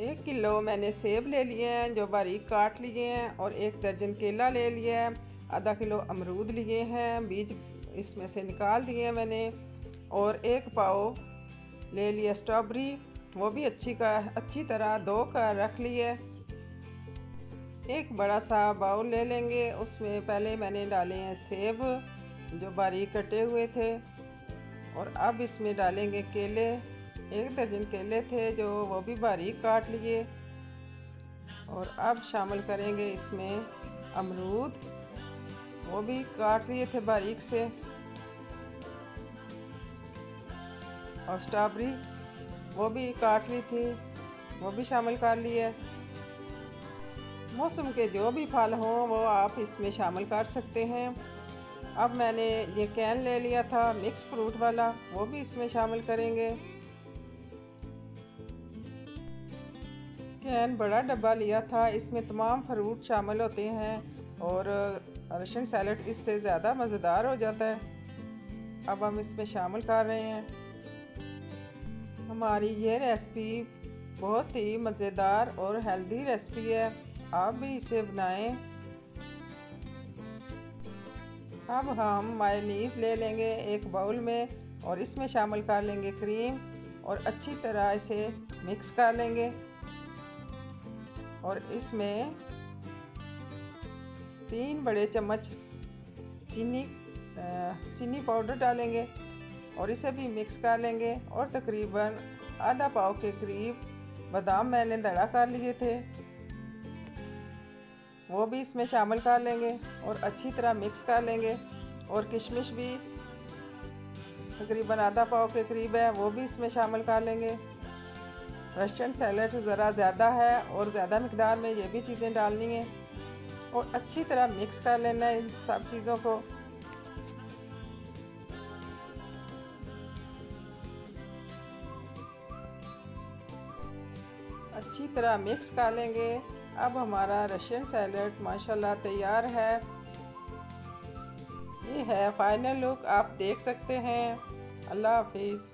1 kilo मैंने सेब ले लिए हैं जो बारीक काट लिए हैं, और 1 दर्जन केला ले लिया है। आधा किलो अमरूद लिए हैं, बीज इसमें से निकाल दिए हैं मैंने। और 1 पाव ले लिया स्ट्रॉबेरी, वो भी अच्छी तरह धो कर रख लिए। एक बड़ा सा बाउल ले लेंगे, उसमें पहले मैंने डाले हैं सेब जो बारीक कटे हुए थे, और अब इसमें डालेंगे केले। 1 दर्जन केले थे जो वो भी बारीक काट लिए। और अब शामिल करेंगे इसमें अमरूद, वो भी काट लिए थे बारीक से। और स्ट्रॉबेरी वो भी काट ली थी, वो भी शामिल कर लिए। मौसम के जो भी फल हों वो आप इसमें शामिल कर सकते हैं। अब मैंने ये कैन ले लिया था मिक्स फ्रूट वाला, वो भी इसमें शामिल करेंगे। कैन बड़ा डब्बा लिया था, इसमें तमाम फ्रूट शामिल होते हैं और रशियन सैलड इससे ज़्यादा मज़ेदार हो जाता है। अब हम इसमें शामिल कर रहे हैं। हमारी ये रेसिपी बहुत ही मज़ेदार और हेल्दी रेसिपी है, आप भी इसे बनाएं। अब हम मायोनीज़ ले लेंगे 1 बाउल में, और इसमें शामिल कर लेंगे क्रीम, और अच्छी तरह इसे मिक्स कर लेंगे। और इसमें 3 बड़े चम्मच चीनी पाउडर डालेंगे, और इसे भी मिक्स कर लेंगे। और तकरीबन आधा पाव के करीब बादाम मैंने दड़ा कर लिए थे, वो भी इसमें शामिल कर लेंगे और अच्छी तरह मिक्स कर लेंगे। और किशमिश भी तकरीबन आधा पाव के करीब है, वो भी इसमें शामिल कर लेंगे। रशियन सैलड ज़रा ज़्यादा है और ज़्यादा मिकदार में ये भी चीज़ें डालनी हैं, और अच्छी तरह मिक्स कर लेना है इन सब चीज़ों को। अच्छी तरह मिक्स कर लेंगे। अब हमारा रशियन सैलड माशाल्लाह तैयार है। ये है फाइनल लुक, आप देख सकते हैं। अल्लाह हाफिज़।